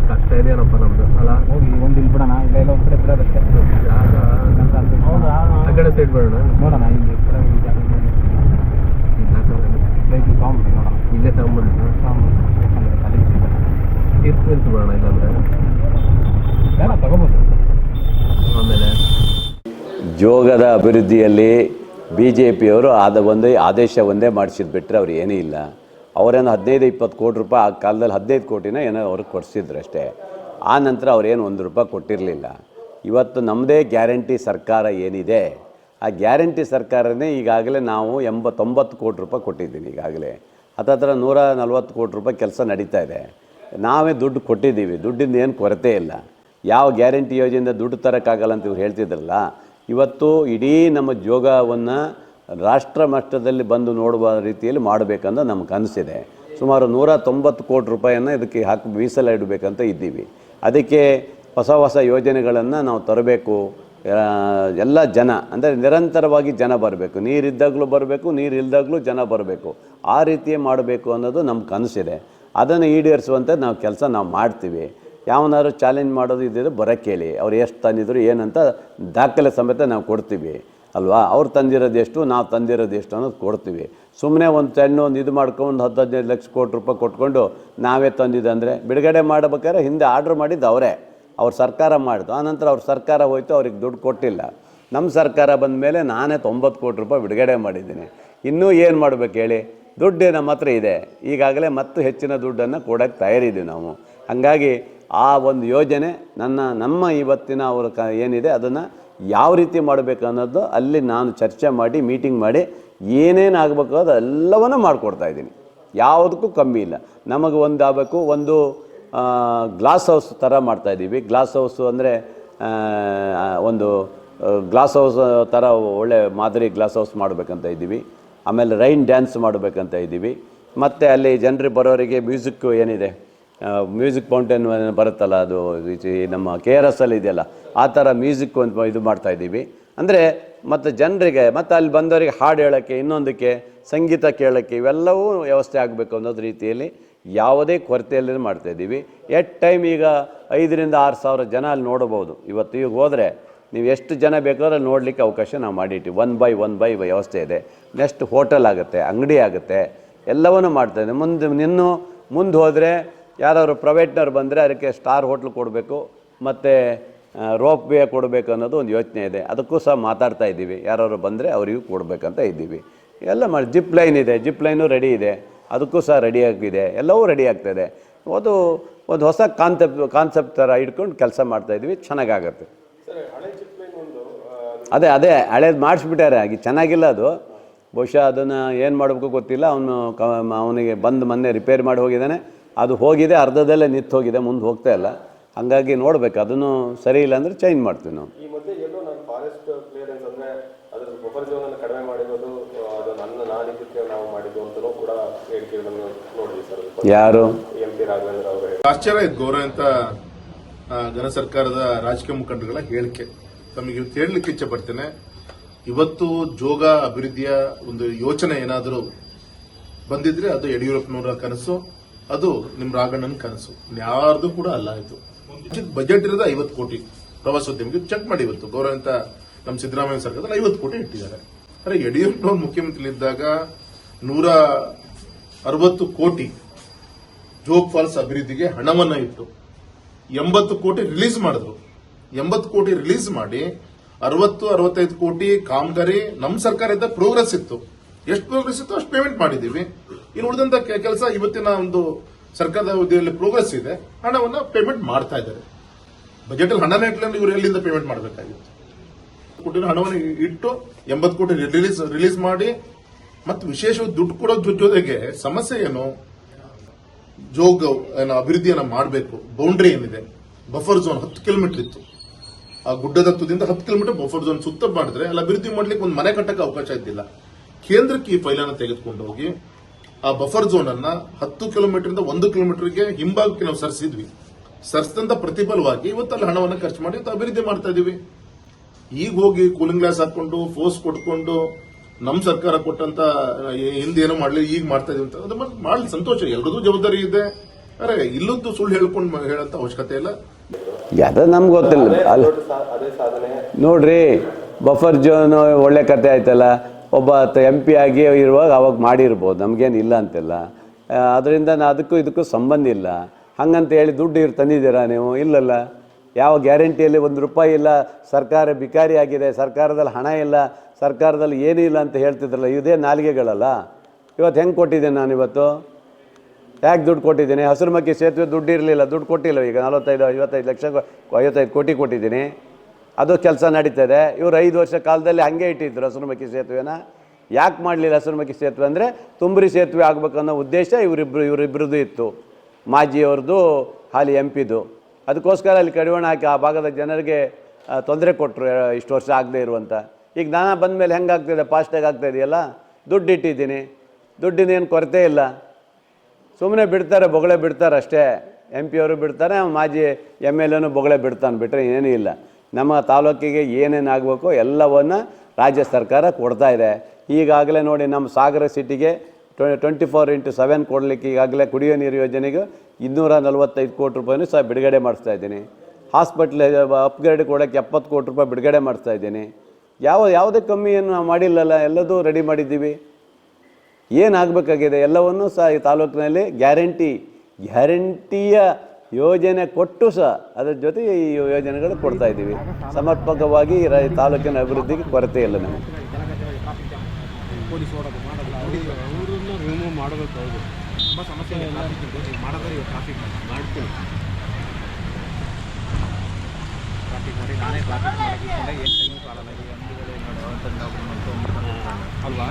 ಕಷ್ಟ ಇದೆಯೇನಪ್ಪ ನಮ್ದು ಅಲ್ಲ. ಹೋಗಿ ಒಂದು ಇಲ್ಲಿ ಬಿಡೋಣ, ಇಲ್ಲ ಎಲ್ಲ ಒಂದು ಕಡೆ ಬಿಡೋದಕ್ಕೆ ಆ ಕಡೆ ಸೈಡ್ ಬಿಡೋಣ. ನೋಡೋಣ ಇಲ್ಲಿ ವೆಹಿಕಲ್ ತಗೊಂಬಿಡಿ ನೋಡೋಣ. ಇಲ್ಲೇ ತಗೊಂಡ್ಬಿಡೋಣ. ತೀರ್ಥ ಬಿಡೋಣ ಇಲ್ಲಾಂದ್ರೆ ಬೇಡ ತಗೋಬೋದು. ಆಮೇಲೆ ಜೋಗದ ಅಭಿವೃದ್ಧಿಯಲ್ಲಿ ಬಿ ಜೆ ಪಿಯವರು ಆದೇಶ ಒಂದೇ ಮಾಡಿಸಿದ್ದು ಬಿಟ್ಟರೆ ಅವ್ರು ಏನೂ ಇಲ್ಲ. ಅವರೇನು 15-20 ಕೋಟಿ ರೂಪಾಯಿ ಆ ಕಾಲದಲ್ಲಿ 15 ಕೋಟಿನ ಏನೋ ಅವ್ರಿಗೆ ಕೊಡಿಸಿದ್ರು ಅಷ್ಟೇ. ಆ ನಂತರ ಅವ್ರೇನು ₹1 ಕೊಟ್ಟಿರಲಿಲ್ಲ. ಇವತ್ತು ನಮ್ಮದೇ ಗ್ಯಾರಂಟಿ ಸರ್ಕಾರ ಏನಿದೆ, ಆ ಗ್ಯಾರಂಟಿ ಸರ್ಕಾರನೇ ಈಗಾಗಲೇ ನಾವು 90 ಕೋಟಿ ರೂಪಾಯಿ ಕೊಟ್ಟಿದ್ದೀನಿ. ಈಗಾಗಲೇ ಹತ್ತತ್ರ 140 ಕೋಟಿ ರೂಪಾಯಿ ಕೆಲಸ ನಡೀತಾ ಇದೆ. ನಾವೇ ದುಡ್ಡು ಕೊಟ್ಟಿದ್ದೀವಿ. ದುಡ್ಡಿಂದ ಏನು ಕೊರತೆ ಇಲ್ಲ. ಯಾವ ಗ್ಯಾರಂಟಿ ಯೋಜನೆಯಿಂದ ದುಡ್ಡು ತರೋಕ್ಕಾಗಲ್ಲ ಅಂತ ಇವ್ರು ಹೇಳ್ತಿದ್ರಲ್ಲ, ಇವತ್ತು ಇಡೀ ನಮ್ಮ ಜೋಗವನ್ನು ರಾಷ್ಟ್ರ ಮಟ್ಟದಲ್ಲಿ ಬಂದು ನೋಡುವ ರೀತಿಯಲ್ಲಿ ಮಾಡಬೇಕಂತ ನಮ್ಮ ಕನಸಿದೆ. ಸುಮಾರು 190 ಕೋಟಿ ರೂಪಾಯಿಯನ್ನು ಇದಕ್ಕೆ ಮೀಸಲಿಡಬೇಕಂತ ಇದ್ದೀವಿ. ಅದಕ್ಕೆ ಹೊಸ ಯೋಜನೆಗಳನ್ನು ನಾವು ತರಬೇಕು. ಎಲ್ಲ ಜನ ಅಂದರೆ ನಿರಂತರವಾಗಿ ಜನ ಬರಬೇಕು. ನೀರಿದ್ದಾಗಲೂ ಬರಬೇಕು, ನೀರು ಇಲ್ದಾಗಲೂ ಜನ ಬರಬೇಕು. ಆ ರೀತಿಯೇ ಮಾಡಬೇಕು ಅನ್ನೋದು ನಮ್ಮ ಕನಸಿದೆ. ಅದನ್ನು ಈಡೇರಿಸುವಂಥ ಕೆಲಸ ನಾವು ಮಾಡ್ತೀವಿ. ಯಾವನಾದ್ರು ಚಾಲೆಂಜ್ ಮಾಡೋದು ಇದ್ದರೆ ಬರೋಕ್ಕೆ ಹೇಳಿ. ಅವ್ರು ಎಷ್ಟು ತಂದಿದ್ರು ಏನಂತ ದಾಖಲೆ ಸಮೇತ ನಾವು ಕೊಡ್ತೀವಿ ಅಲ್ವಾ. ಅವ್ರು ತಂದಿರೋದು ಎಷ್ಟು, ನಾವು ತಂದಿರೋದು ಎಷ್ಟು ಅನ್ನೋದು ಕೊಡ್ತೀವಿ. ಸುಮ್ಮನೆ ಒಂದು ಇದು ಮಾಡ್ಕೊಂಡು 10-15 ಲಕ್ಷ ಕೋಟಿ ರೂಪಾಯಿ ಕೊಟ್ಕೊಂಡು ನಾವೇ ತಂದಿದ್ದಂದರೆ ಬಿಡುಗಡೆ ಮಾಡಬೇಕಾದ್ರೆ ಹಿಂದೆ ಆರ್ಡ್ರ್ ಮಾಡಿದ್ದು ಅವರೇ. ಅವ್ರ ಸರ್ಕಾರ ಮಾಡಿದ್ದು. ಆನಂತರ ಅವ್ರ ಸರ್ಕಾರ ಹೋಯ್ತು, ಅವ್ರಿಗೆ ದುಡ್ಡು ಕೊಟ್ಟಿಲ್ಲ. ನಮ್ಮ ಸರ್ಕಾರ ಬಂದ ಮೇಲೆ ನಾನೇ 90 ಕೋಟಿ ರೂಪಾಯಿ ಬಿಡುಗಡೆ ಮಾಡಿದ್ದೀನಿ. ಇನ್ನೂ ಏನು ಮಾಡಬೇಕು ಹೇಳಿ? ದುಡ್ಡು ನಮ್ಮ ಹತ್ರ ಇದೆ. ಈಗಾಗಲೇ ಮತ್ತು ಹೆಚ್ಚಿನ ದುಡ್ಡನ್ನು ಕೊಡೋಕ್ಕೆ ತಯಾರಿದ್ದೀವಿ ನಾವು. ಹಾಗಾಗಿ ಆ ಒಂದು ಯೋಜನೆ ನಮ್ಮ ಇವತ್ತಿನ ಅವ್ರ ಏನಿದೆ ಅದನ್ನು ಯಾವ ರೀತಿ ಮಾಡಬೇಕು ಅನ್ನೋದು ಅಲ್ಲಿ ನಾನು ಚರ್ಚೆ ಮಾಡಿ ಮೀಟಿಂಗ್ ಮಾಡಿ ಏನೇನು ಆಗಬೇಕು ಅದು ಎಲ್ಲವನ್ನೂ ಮಾಡಿಕೊಡ್ತಾಯಿದ್ದೀನಿ. ಯಾವುದಕ್ಕೂ ಕಮ್ಮಿ ಇಲ್ಲ. ನಮಗೆ ಒಂದು ಆಗಬೇಕು, ಒಂದು ಗ್ಲಾಸ್ ಹೌಸ್ ಥರ ಮಾಡ್ತಾಯಿದ್ದೀವಿ. ಗ್ಲಾಸ್ ಹೌಸು ಅಂದರೆ ಒಂದು ಗ್ಲಾಸ್ ಹೌಸ್ ಥರ ಒಳ್ಳೆ ಮಾದರಿ ಗ್ಲಾಸ್ ಹೌಸ್ ಮಾಡಬೇಕಂತ ಇದ್ದೀವಿ. ಆಮೇಲೆ ರೈನ್ ಡ್ಯಾನ್ಸ್ ಮಾಡಬೇಕಂತ ಇದ್ದೀವಿ. ಮತ್ತು ಅಲ್ಲಿ ಜನರಿಗೆ ಬರೋರಿಗೆ ಮ್ಯೂಸಿಕ್ ಏನಿದೆ, ಮ್ಯೂಸಿಕ್ ಫೌಂಟೇನ್ ಬರುತ್ತಲ್ಲ, ಅದು ನಮ್ಮ KRS ಅಲ್ಲಿ ಇದೆಯಲ್ಲ, ಆ ಥರ ಮ್ಯೂಸಿಕ್ ಒಂದು ಇದು ಮಾಡ್ತಾಯಿದ್ದೀವಿ. ಅಂದರೆ ಮತ್ತು ಜನರಿಗೆ ಮತ್ತು ಅಲ್ಲಿ ಬಂದವರಿಗೆ ಹಾಡು ಹೇಳೋಕ್ಕೆ, ಇನ್ನೊಂದಕ್ಕೆ ಸಂಗೀತ ಕೇಳೋಕ್ಕೆ ಇವೆಲ್ಲವೂ ವ್ಯವಸ್ಥೆ ಆಗಬೇಕು ಅನ್ನೋದು ರೀತಿಯಲ್ಲಿ ಯಾವುದೇ ಕೊರತೆಯಲ್ಲಿ ಮಾಡ್ತಾಯಿದ್ದೀವಿ. ಎಟ್ ಟೈಮ್ ಈಗ 5,000-6 ಸಾವಿರ ಜನ ಅಲ್ಲಿ ನೋಡ್ಬೋದು. ಈಗ ಹೋದರೆ ನೀವು ಎಷ್ಟು ಜನ ಬೇಕಾದ್ರೆ ನೋಡಲಿಕ್ಕೆ ಅವಕಾಶ ನಾವು ಮಾಡಿಟ್ಟಿವಿ. 1 by 1 ವ್ಯವಸ್ಥೆ ಇದೆ. ನೆಕ್ಸ್ಟ್ ಹೋಟೆಲ್ ಆಗುತ್ತೆ, ಅಂಗಡಿ ಆಗುತ್ತೆ, ಎಲ್ಲವನ್ನೂ ಮಾಡ್ತಾಯಿದೆ. ಮುಂದೆ ಹೋದರೆ ಯಾರಾದ್ರು ಪ್ರೈವೇಟ್ನವ್ರು ಬಂದರೆ ಅದಕ್ಕೆ ಸ್ಟಾರ್ ಹೋಟ್ಲ್ ಕೊಡಬೇಕು ಮತ್ತು ರೋಪ್ ವೇ ಕೊಡಬೇಕು ಅನ್ನೋದು ಒಂದು ಯೋಚನೆ ಇದೆ. ಅದಕ್ಕೂ ಸಹ ಮಾತಾಡ್ತಾ ಇದ್ದೀವಿ. ಯಾರು ಬಂದರೆ ಅವರಿಗೂ ಕೊಡಬೇಕಂತ ಇದ್ದೀವಿ. ಎಲ್ಲ ಮಾಡಿ ಜಿಪ್ ಲೈನ್ ಇದೆ, ಜಿಪ್ ಲೈನು ರೆಡಿ ಇದೆ, ಅದಕ್ಕೂ ಸಹ ರೆಡಿಯಾಗಿದೆ. ಎಲ್ಲವೂ ರೆಡಿ ಆಗ್ತಾಯಿದೆ. ಅದು ಒಂದು ಹೊಸ ಕಾನ್ಸೆಪ್ಟ್ ಥರ ಇಟ್ಕೊಂಡು ಕೆಲಸ ಮಾಡ್ತಾಯಿದ್ವಿ. ಚೆನ್ನಾಗಾಗತ್ತೆ. ಅದೇ ಹಳೇದು ಮಾಡಿಸ್ಬಿಟ್ಟಾರೆ. ಆಗಿ ಚೆನ್ನಾಗಿಲ್ಲ ಅದು. ಬಹುಶಃ ಅದನ್ನು ಏನು ಮಾಡಬೇಕು ಗೊತ್ತಿಲ್ಲ. ಅವನಿಗೆ ಬಂದು ಮೊನ್ನೆ ರಿಪೇರಿ ಮಾಡಿ ಹೋಗಿದ್ದಾನೆ. ಅದು ಹೋಗಿದೆ, ಅರ್ಧದಲ್ಲೇ ನಿಂತು ಹೋಗಿದೆ, ಮುಂದೆ ಹೋಗ್ತಾ ಇಲ್ಲ. ಹಾಗಾಗಿ ನೋಡ್ಬೇಕು. ಅದನ್ನು ಸರಿ ಇಲ್ಲ ಅಂದರೆ ಚೇಂಜ್ ಮಾಡ್ತೀವಿ ನಾವು. ಈ ಮಧ್ಯೆ ಎಲ್ಲೋ ನಾನು ಫಾರೆಸ್ಟ್ ಕ್ಲಿಯರೆನ್ಸ್ ಅಂದರೆ ಅದರ ಬಫರ್ ಝೋನನ್ನು ಕಡಿಮೆ ಮಾಡಿರೋದು ಅದು ನಾನಿದ್ದಕ್ಕೆ ನಾವು ಮಾಡಿದ್ದು ಅಂತಲೂ ಕೂಡ ಹೇಳಿಕೆಗಳನ್ನು ನೋಡಿದ್ವಿ ಸರ್. ಯಾರು MP ರಾಘವೇಂದ್ರ ಅವರು ಆಶ್ಚರ್ಯ ಇತ್ತು. ಗೌರವಂತ ಘನ ಸರ್ಕಾರದ ರಾಜಕೀಯ ಮುಖಂಡರುಗಳ ಹೇಳಿಕೆ ತಮಗೆ ಇವತ್ತು ಹೇಳಲಿಕ್ಕೆ ಇಚ್ಛೆ ಪಡ್ತೇನೆ. ಇವತ್ತು ಜೋಗ ಅಭಿವೃದ್ಧಿಯ ಒಂದು ಯೋಚನೆ ಏನಾದರೂ ಬಂದಿದ್ರೆ ಅದು ಯಡಿಯೂರಪ್ಪನವರ ಕನಸು, ಅದು ನಿಮ್ಮ ರಾಘಣ್ಣನ ಕನಸು, ಯಾರ್ದು ಕೂಡ ಅಲ್ಲ. ಇದು ಬಜೆಟ್ ಇರೋದು 50 ಕೋಟಿ ಪ್ರವಾಸೋದ್ಯಮಕ್ಕೆ. ಚೆಕ್ ಮಾಡಿ, ಇವತ್ತು ಗೌರವಂತ ನಮ್ಮ ಸಿದ್ದರಾಮಯ್ಯ ಸರ್ಕಾರದಲ್ಲಿ 50 ಕೋಟಿ ಇಟ್ಟಿದ್ದಾರೆ. ಅರೆ, ಯಡಿಯೂರಪ್ಪನವರು ಮುಖ್ಯಮಂತ್ರಿಗಳಿದ್ದಾಗ 160 ಕೋಟಿ ಜೋಗ್ ಫಾಲ್ಸ್ ಅಭಿವೃದ್ಧಿಗೆ ಹಣವನ್ನ ಇಟ್ಟು 80 ಕೋಟಿ ರಿಲೀಸ್ ಮಾಡಿದ್ರು. 80 ಕೋಟಿ ರಿಲೀಸ್ ಮಾಡಿ 60-65 ಕೋಟಿ ಕಾಮಗಾರಿ ನಮ್ಮ ಸರ್ಕಾರದ ಪ್ರೋಗ್ರೆಸ್ ಇತ್ತು. ಎಷ್ಟು ಪ್ರೋಗ್ರೆಸ್ ಇತ್ತು ಅಷ್ಟು ಪೇಮೆಂಟ್ ಮಾಡಿದೀವಿ. ಇನ್ನು ಉಳಿದಂತ ಕೆಲಸ ಇವತ್ತಿನ ಒಂದು ಸರ್ಕಾರದ ಅವಧಿಯಲ್ಲಿ ಪ್ರೋಗ್ರೆಸ್ ಇದೆ, ಹಣವನ್ನ ಪೇಮೆಂಟ್ ಮಾಡ್ತಾ ಇದ್ದಾರೆ. ಬಜೆಟ್ ಅಲ್ಲಿ ಹಣನೇ ಇಟ್ಲ ಇವರು ಎಲ್ಲಿಂದ ಪೇಮೆಂಟ್ ಮಾಡಬೇಕಾಗಿತ್ತು. ಕೋಟಿ ಹಣವನ್ನು ಇಟ್ಟು 80 ಕೋಟಿ ರಿಲೀಸ್ ಮಾಡಿ ಮತ್ತು ವಿಶೇಷವಾಗಿ ದುಡ್ಡು ಕೊಡೋ ಜೊತೆಗೆ ಸಮಸ್ಯೆ ಏನು, ಜೋಗ್ ಅಭಿವೃದ್ಧಿಯನ್ನ ಮಾಡಬೇಕು. ಬೌಂಡ್ರಿ ಏನಿದೆ, ಬಫರ್ ಝೋನ್ 10 ಕಿಲೋಮೀಟರ್ ಇತ್ತು. ಆ ಗುಡ್ಡದ ತುದಿಯಿಂದ 10 ಕಿಲೋಮೀಟರ್ ಬಫರ್ ಝೋನ್ ಸುತ್ತ ಮಾಡಿದ್ರೆ ಅಲ್ಲಿ ಅಭಿವೃದ್ಧಿ ಮಾಡ್ಲಿಕ್ಕೆ ಒಂದು ಮನೆ ಕಟ್ಟಕ್ಕೆ ಅವಕಾಶ ಇದ್ದಿಲ್ಲ. ಕೇಂದ್ರಕ್ಕೆ ಈ ಫೈಲನ್ನು ತೆಗೆದುಕೊಂಡು ಹೋಗಿ ಆ ಬಫರ್ ಝೋನ್ ಅನ್ನ 10 ಕಿಲೋಮೀಟರ್ 1 ಕಿಲೋಮೀಟರ್ಗೆ ಹಿಂಭಾಗಕ್ಕೆ ನಾವು ಸರಿಸಿದ್ವಿ. ಸರಿಸಿದಂತ ಪ್ರತಿಫಲವಾಗಿ ಇವತ್ತಲ್ಲಿ ಹಣವನ್ನು ಖರ್ಚು ಮಾಡಿ ಅಭಿವೃದ್ಧಿ ಮಾಡ್ತಾ ಇದೀವಿ. ಈಗ ಹೋಗಿ ಕೂಲಿಂಗ್ ಗ್ಲಾಸ್ ಹಾಕೊಂಡು ಫೋರ್ಸ್ ಕೊಟ್ಕೊಂಡು ನಮ್ಮ ಸರ್ಕಾರ ಕೊಟ್ಟಂತ ಹಿಂದೇನೋ ಮಾಡ್ಲಿ ಈಗ ಮಾಡ್ತಾ ಇದೀವಿ ಅಂತ ಅದು ಮಾಡ್ಲಿ ಸಂತೋಷ, ಎಲ್ರದ್ದು ಜವಾಬ್ದಾರಿ ಇದೆ. ಅರೆ ಇಲ್ಲದ್ದು ಸುಳ್ಳು ಹೇಳ್ಕೊಂಡು ಹೇಳಂತ ಅವಶ್ಯಕತೆ ಇಲ್ಲ. ಅದು ನಮ್ಗೆ ಗೊತ್ತಿಲ್ಲ. ಅದೇ ಸಾಧನೆ ನೋಡ್ರಿ, ಬಫರ್ ಝೋನ್ ಒಳ್ಳೆ ಕತೆ ಆಯ್ತಲ್ಲ, ಒಬ್ಬ MP ಆಗಿ ಇರುವಾಗ ಅವಾಗ ಮಾಡಿರ್ಬೋದು, ನಮಗೇನು ಇಲ್ಲ ಅಂತಿಲ್ಲ. ಅದರಿಂದ ಅದಕ್ಕೂ ಇದಕ್ಕೂ ಸಂಬಂಧ ಇಲ್ಲ. ಹಂಗಂತ ಹೇಳಿ ದುಡ್ಡು ತಂದಿದ್ದೀರಾ ನೀವು? ಇಲ್ಲಲ್ಲ. ಯಾವ ಗ್ಯಾರಂಟಿಯಲ್ಲಿ ₹1 ಇಲ್ಲ, ಸರ್ಕಾರ ಬಿಕಾರಿ ಆಗಿದೆ, ಸರ್ಕಾರದಲ್ಲಿ ಹಣ ಇಲ್ಲ, ಸರ್ಕಾರದಲ್ಲಿ ಏನೂ ಇಲ್ಲ ಅಂತ ಹೇಳ್ತಿದ್ರಲ್ಲ, ಇದೇ ನಾಲಿಗೆಗಳಲ್ಲ. ಇವತ್ತು ಹೆಂಗೆ ಕೊಟ್ಟಿದ್ದೇನೆ ನಾನು? ಇವತ್ತು ಯಾಕೆ ದುಡ್ಡು ಕೊಟ್ಟಿದ್ದೀನಿ? ಹಸಿರುಮಕ್ಕಿ ಸೇತುವೆ ದುಡ್ಡು ಇರಲಿಲ್ಲ, ದುಡ್ಡು ಕೊಟ್ಟಿಲ್ಲ. ಈಗ 55 ಲಕ್ಷ 55 ಕೋಟಿ ಕೊಟ್ಟಿದ್ದೀನಿ, ಅದು ಕೆಲಸ ನಡೀತದೆ. ಇವರು 5 ವರ್ಷ ಕಾಲದಲ್ಲಿ ಹಾಗೆ ಇಟ್ಟಿದ್ರು ಹಸಿರುಮಕ್ಕಿ ಸೇತುವೆನ. ಯಾಕೆ ಮಾಡಲಿಲ್ಲ ಹಸಿರುಮಕ್ಕಿ ಸೇತುವೆ ಅಂದರೆ ತುಂಬ್ರಿ ಸೇತುವೆ ಆಗಬೇಕನ್ನೋ ಉದ್ದೇಶ ಇವರಿಬ್ಬರದ್ದು ಇತ್ತು, ಮಾಜಿಯವ್ರದ್ದು, ಹಾಲಿ MP ದು. ಅದಕ್ಕೋಸ್ಕರ ಅಲ್ಲಿ ಕಡಿವಾಣ ಹಾಕಿ ಆ ಭಾಗದ ಜನರಿಗೆ ತೊಂದರೆ ಕೊಟ್ಟರು ಇಷ್ಟು ವರ್ಷ ಆಗದೆ ಇರುವಂಥ. ಈಗ ನಾನು ಬಂದ ಮೇಲೆ ಹೆಂಗಾಗ್ತಿದೆ, ಫಾಸ್ಟಾಗಿ ಆಗ್ತಾಯಿದೆಯಲ್ಲ. ದುಡ್ಡು ಇಟ್ಟಿದ್ದೀನಿ, ದುಡ್ಡಿನೇನು ಕೊರತೆ ಇಲ್ಲ. ಸುಮ್ಮನೆ ಬಿಡ್ತಾರೆ, ಬೊಗಳೆ ಬಿಡ್ತಾರೆ ಅಷ್ಟೇ. MP ಅವರು ಬಿಡ್ತಾರೆ, ಮಾಜಿ MLA ಬೊಗಳೆ ಬಿಡ್ತಾನೆ, ಬಿಟ್ಟರೆ ಏನೂ ಇಲ್ಲ. ನಮ್ಮ ತಾಲೂಕಿಗೆ ಏನೇನು ಆಗಬೇಕು ಎಲ್ಲವನ್ನು ರಾಜ್ಯ ಸರ್ಕಾರ ಕೊಡ್ತಾ ಇದೆ. ಈಗಾಗಲೇ ನೋಡಿ, ನಮ್ಮ ಸಾಗರ ಸಿಟಿಗೆ 24x7 ಕೊಡಲಿಕ್ಕೆ ಈಗಾಗಲೇ ಕುಡಿಯೋ ನೀರು ಯೋಜನೆಗೆ 245 ಕೋಟಿ ರೂಪಾಯಿನೂ ಸಹ ಬಿಡುಗಡೆ ಮಾಡಿಸ್ತಾ ಇದ್ದೀನಿ. ಹಾಸ್ಪಿಟ್ಲ್ ಅಪ್ಗ್ರೇಡ್ ಕೊಡೋಕ್ಕೆ 70 ಕೋಟಿ ರೂಪಾಯಿ ಬಿಡುಗಡೆ ಮಾಡಿಸ್ತಾ ಇದ್ದೀನಿ. ಯಾವುದೇ ಕಮ್ಮಿ ಏನು ನಾವು ಮಾಡಿಲ್ಲಲ್ಲ, ಎಲ್ಲದೂ ರೆಡಿ ಮಾಡಿದ್ದೀವಿ. ಏನಾಗಬೇಕಾಗಿದೆ ಎಲ್ಲವನ್ನೂ ಸಹ ಈ ತಾಲೂಕಿನಲ್ಲಿ ಗ್ಯಾರಂಟಿಯ ಯೋಜನೆ ಕೊಟ್ಟು ಸಹ ಅದರ ಜೊತೆ ಈ ಯೋಜನೆಗಳು ಕೊಡ್ತಾ ಇದ್ದೀವಿ. ಸಮರ್ಪಕವಾಗಿ ಈ ತಾಲೂಕಿನ ಅಭಿವೃದ್ಧಿಗೆ ಕೊರತೆ ಇಲ್ಲ. ನಮಗೆ ಪೊಲೀಸ್ ಓಡೋದು ಮಾಡೋದು ಅವರನ್ನು ರಿಮೂವ್ ಮಾಡಬೇಕು. ಹೌದು, ತುಂಬ ಸಮಸ್ಯೆ ಇದೆ ಮಾಡೋದ್ರೆ ಟ್ರಾಫಿಕ್ ಮಾಡ್ತೀನಿ. ಟ್ರಾಫಿಕ್ ಮಾಡಿ ನಾನೇ ಟ್ರಾಫಿಕ್ ಮಾಡಿಕೊಂಡೆ ಏನು ಟೈಮ್ ಕಾಲಲ್ಲ. ಈಗ ಅಲ್ವಾ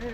Hey,